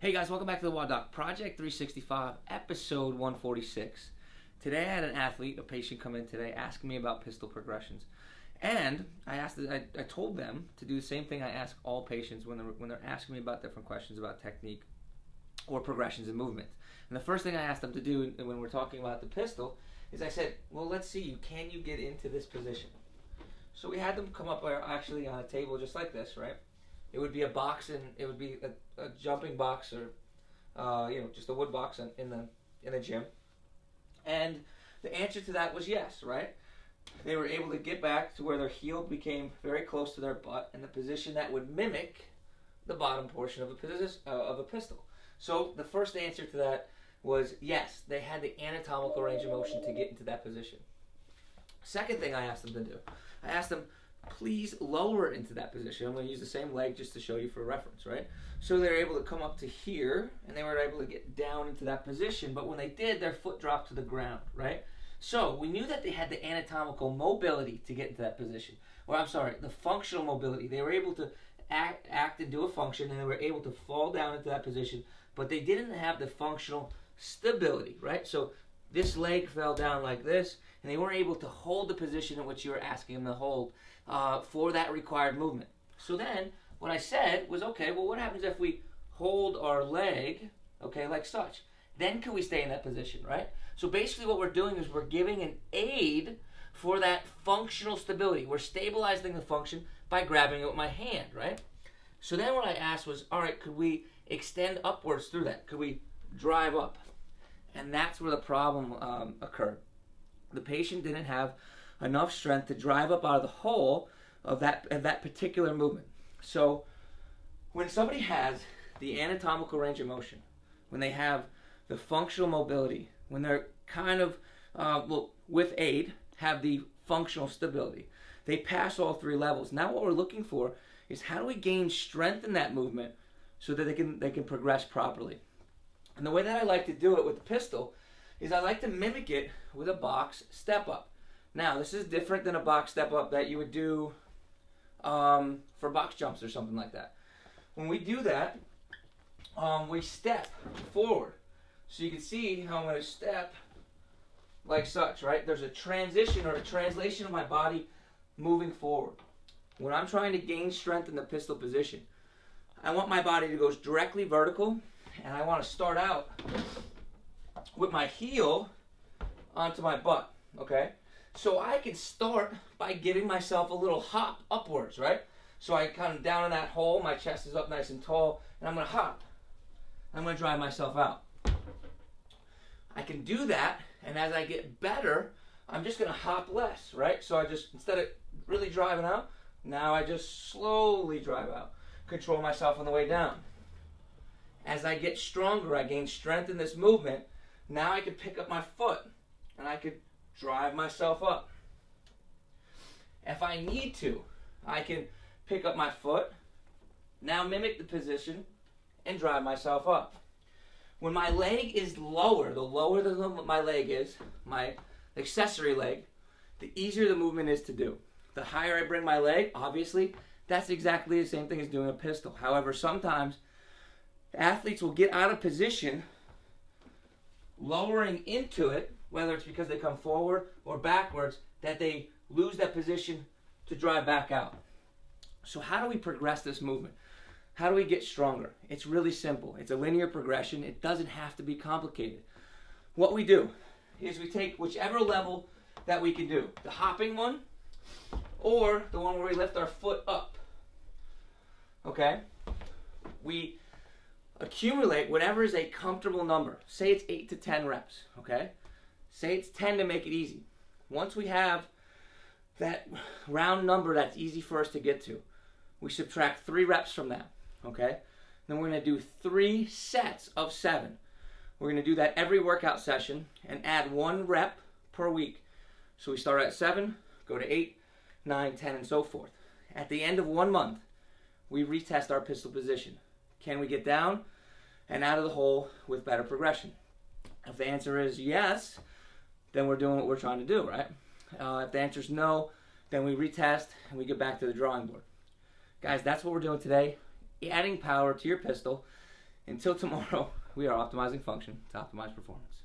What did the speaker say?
Hey guys, welcome back to the WODdoc Project365, episode 146. Today I had an athlete, a patient, come in today asking me about pistol progressions. And I told them to do the same thing I ask all patients when they're asking me about different questions about technique or progressions in movement. And the first thing I asked them to do when we're talking about the pistol is I said, well, let's see, can you get into this position? So we had them come up actually on a table just like this, right? It would be a box, and it would be a jumping box, or just a wood box in the gym. And the answer to that was yes, right? They were able to get back to where their heel became very close to their butt in the position that would mimic the bottom portion of a pistol. So the first answer to that was yes, they had the anatomical range of motion to get into that position. Second thing I asked them to do, I asked them, please lower into that position. I'm going to use the same leg just to show you for reference, right? So they're able to come up to here, and they were able to get down into that position, but when they did, their foot dropped to the ground, right? So we knew that they had the anatomical mobility to get into that position. Or I'm sorry, the functional mobility. They were able to act and do a function, and they were able to fall down into that position, but they didn't have the functional stability, right? So this leg fell down like this, and they weren't able to hold the position in which you were asking them to hold for that required movement. So then what I said was, okay, well, what happens if we hold our leg, okay, like such? Then can we stay in that position, right? So basically what we're doing is we're giving an aid for that functional stability. We're stabilizing the function by grabbing it with my hand, right? So then what I asked was, all right, could we extend upwards through that? Could we drive up? And that's where the problem occurred. The patient didn't have enough strength to drive up out of the hole of that particular movement. So when somebody has the anatomical range of motion, when they have the functional mobility, when they're kind of, with aid, have the functional stability, they pass all three levels. Now what we're looking for is how do we gain strength in that movement so that they can progress properly. And the way that I like to do it with the pistol is I like to mimic it with a box step up. Now, this is different than a box step up that you would do for box jumps or something like that. When we do that, we step forward. So you can see how I'm going to step like such, right? There's a transition or a translation of my body moving forward. When I'm trying to gain strength in the pistol position, I want my body to go directly vertical, and I want to start out with my heel onto my butt, okay? So I can start by giving myself a little hop upwards, right? So I come down in that hole, my chest is up nice and tall, and I'm going to hop. I'm going to drive myself out. I can do that, and as I get better, I'm just going to hop less, right? So I just, instead of really driving out, now I just slowly drive out. Control myself on the way down. As I get stronger, I gain strength in this movement. Now I can pick up my foot, and I could drive myself up. If I need to, I can pick up my foot, now mimic the position, and drive myself up. When my leg is lower, the lower my leg is, my accessory leg, the easier the movement is to do. The higher I bring my leg, obviously, that's exactly the same thing as doing a pistol. However, sometimes athletes will get out of position, lowering into it, whether it's because they come forward or backwards, that they lose that position to drive back out. So how do we progress this movement? How do we get stronger? It's really simple. It's a linear progression. It doesn't have to be complicated. What we do is we take whichever level that we can do, the hopping one or the one where we lift our foot up, okay? We accumulate whatever is a comfortable number. Say it's 8 to 10 reps, okay? Say it's 10 to make it easy. Once we have that round number that's easy for us to get to, we subtract 3 reps from that, okay? Then we're going to do 3 sets of 7. We're going to do that every workout session and add 1 rep per week. So we start at 7, go to 8, 9, 10, and so forth. At the end of 1 month, we retest our pistol position. Can we get down and out of the hole with better progression? If the answer is yes, then we're doing what we're trying to do, right? If the answer is no, then we retest and we get back to the drawing board. Guys, that's what we're doing today. Adding power to your pistol Until tomorrow, we are optimizing function to optimize performance.